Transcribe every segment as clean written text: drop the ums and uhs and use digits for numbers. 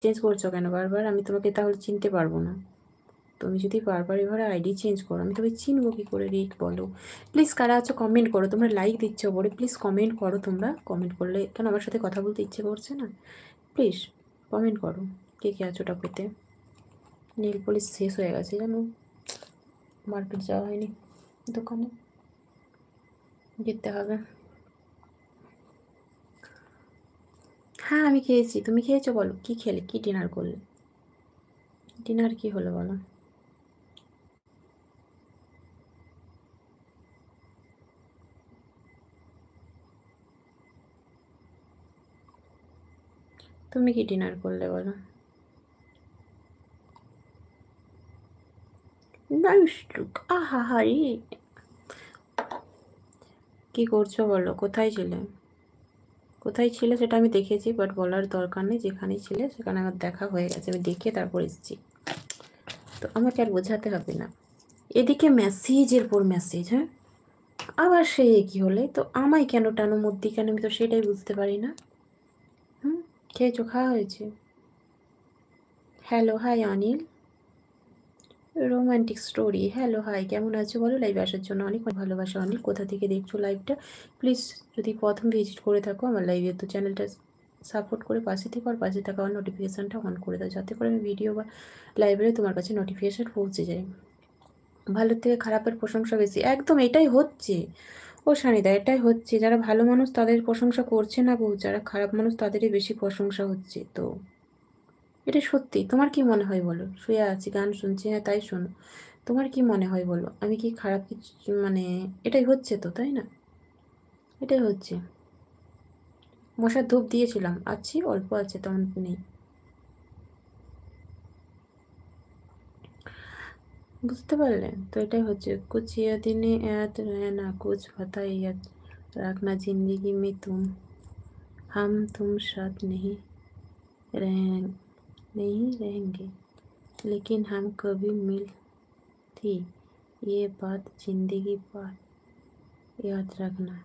Change করছো কেন বারবার? আমি তোমাকে তাহলে চিনতে পারবো না। তুমি যদি বারবার এভাবে আইডি চেঞ্জ করো, আমি তবে চিনবো কী করে? রিক বলো প্লিজ। কারা আছো কমেন্ট করো। তোমরা লাইক দিচ্ছ বলে প্লিজ কমেন্ট করো। তোমরা কমেন্ট করলে কেন আমার সাথে কথা বলতে ইচ্ছে করছে না? প্লিজ কমেন্ট করো কে কে আছো টাপুতে। নীল পলিশ শেষ হয়ে গেছে জানো, মার্কেট যাওয়া হয়নি, দোকানে যেতে হবে। হ্যাঁ আমি খেয়েছি, তুমি খেয়েছো? বলো কি খেলে, কি ডিনার করলে? ডিনার কি হলো বলো? তুমি কি ডিনার করলে বলো? আহা হারি, কি করছো বলো? কোথায় ছিলে? কোথায় ছিলে সেটা আমি দেখেছি, বাট বলার দরকার নেই। যেখানেই ছিলে সেখানে আমার দেখা হয়ে গেছে, আমি দেখে তারপর এসেছি, তো আমাকে আর বোঝাতে হবে না। এদিকে মেসেজের পর মেসেজ, হ্যাঁ আবার সেই একই হলে তো আমায় কেন টানো মধ্যিখানে, আমি তো সেটাই বুঝতে পারি না। হুম, খেয়েছো? খাওয়া হয়েছে? Hello hi Anil, romantic story. Hello hi, কেমন আছো বলো? লাইভে আসার জন্য অনেক অনেক ভালোবাসা অনিল। কোথা থেকে দেখছো লাইভটা? প্লিজ যদি প্রথম ভিজিট করে থাকো আমার লাইভে, তো চ্যানেলটা সাপোর্ট করে পাশে থেকে আর পাশে থাকা আমার নোটিফিকেশানটা অন করে দাও, যাতে করে আমি ভিডিও বা লাইভে তোমার কাছে নোটিফিকেশান পৌঁছে যায়। ভালোর থেকে খারাপের প্রশংসা বেশি, একদম এটাই হচ্ছে। ও সানিদা এটাই হচ্ছে, যারা ভালো মানুষ তাদের প্রশংসা করছে না বউ, যারা খারাপ মানুষ তাদেরই বেশি প্রশংসা হচ্ছে। তো এটা সত্যি। তোমার কি মনে হয় বলো? শুয়ে আছি গান শুনছি, হ্যাঁ তাই শোনো। তোমার কি মনে হয় বলো? আমি কি খারাপ কিছু মানে, এটাই হচ্ছে তো, তাই না? এটাই হচ্ছে। মশার ধূপ দিয়েছিলাম, আছি অল্প আছে, তেমন নেই। বুঝতে পারলে তো? এটাই হচ্ছে কুছ দিনে याद रहना कुछ पता याद रखना जिंदगी में तुम साथ रह नहीं रहेंगे लेकिन हम कभी मिल थी ये बात जिंदगी पर याद रखना।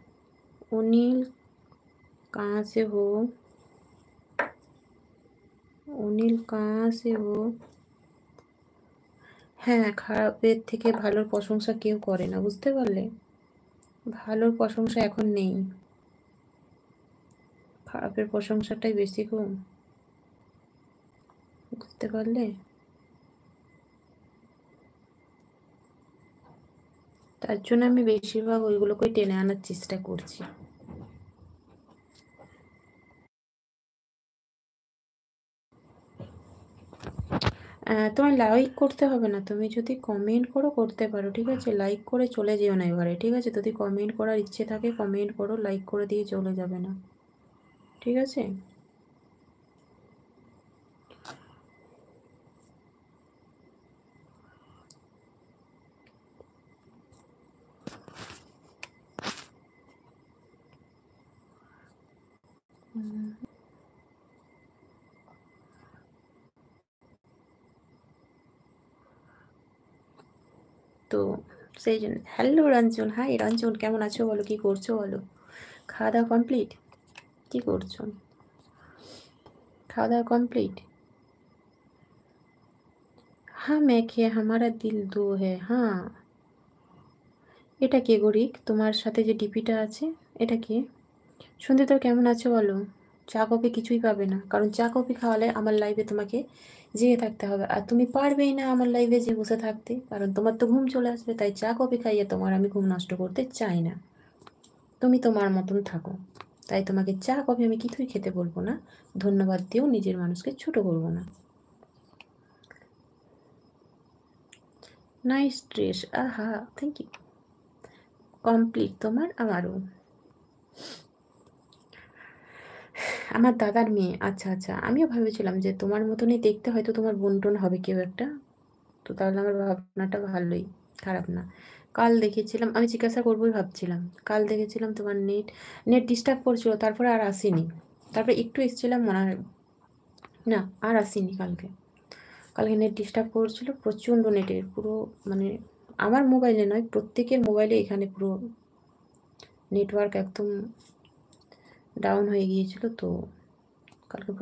अनिल कहाँ से हो? अनिल कहाँ से हो? হ্যাঁ, খারাপের থেকে ভালোর প্রশংসা কেউ করে না, বুঝতে পারলে? ভালোর প্রশংসা এখন নেই, খারাপের প্রশংসাটাই বেশি গো, বুঝতে পারলে? তার জন্য আমি বেশিরভাগ ওইগুলোকে টেনে আনার চেষ্টা করছি। তোমার লাইক করতে হবে না, তুমি যদি কমেন্ট করো করতে পারো, ঠিক আছে? লাইক করে চলে যেও না এবারে, ঠিক আছে? যদি কমেন্ট করার ইচ্ছে থাকে কমেন্ট করো, লাইক করে দিয়ে চলে যাবে না, ঠিক আছে? তো সেই জন্য হ্যালো রঞ্জন, হাই রঞ্জন, কেমন আছো বলো? কি করছো বলো? খাওয়া দাওয়া কমপ্লিট? কি করছো? খাওয়া দাওয়া কমপ্লিট? हाँ मैं किया, हमारा दिल दो है। हाँ, এটা কে গরিক? তোমার সাথে যে ডিপিটা আছে এটা কে? সন্দীপ তো কেমন আছো বলো? চা কফি কিছুই পাবে না, কারণ চা কফি খাওয়ালে আমার লাইভে তোমাকে জেগে থাকতে হবে, আর তুমি পারবেই না আমার লাইভে যে বসে থাকতে, কারণ তোমার তো ঘুম চলে আসবে। তাই চা কফি খাইয়ে তোমার আমি ঘুম নষ্ট করতে চাই না। তুমি তোমার মতন থাকো, তাই তোমাকে চা কফি আমি কিছুই খেতে বলবো না। ধন্যবাদ দিও, নিজের মানুষকে ছোট করবো না। নাইস ড্রেস, আহা থ্যাংক ইউ। কমপ্লিট তোমার, আমারও। আমার দাদার মেয়ে, আচ্ছা আচ্ছা, আমিও ভেবেছিলাম যে তোমার মতনই দেখতে, হয়তো তোমার বোন টোন হবে কেউ একটা। তো তাহলে আমার ভাবনাটা ভালোই, খারাপ না। কাল দেখেছিলাম, আমি জিজ্ঞাসা করবোই ভাবছিলাম। কাল দেখেছিলাম তোমার নেট নেট ডিস্টার্ব করছিল, তারপরে আর আসিনি। তারপরে একটু এসেছিলাম মনে হয়, না আর আসিনি কালকে। কালকে নেট ডিস্টার্ব করছিল প্রচণ্ড, নেটের পুরো মানে আমার মোবাইলে নয়, প্রত্যেকের মোবাইলে এখানে পুরো নেটওয়ার্ক একদম ডাউন হয়ে গিয়েছিল। তো কালকে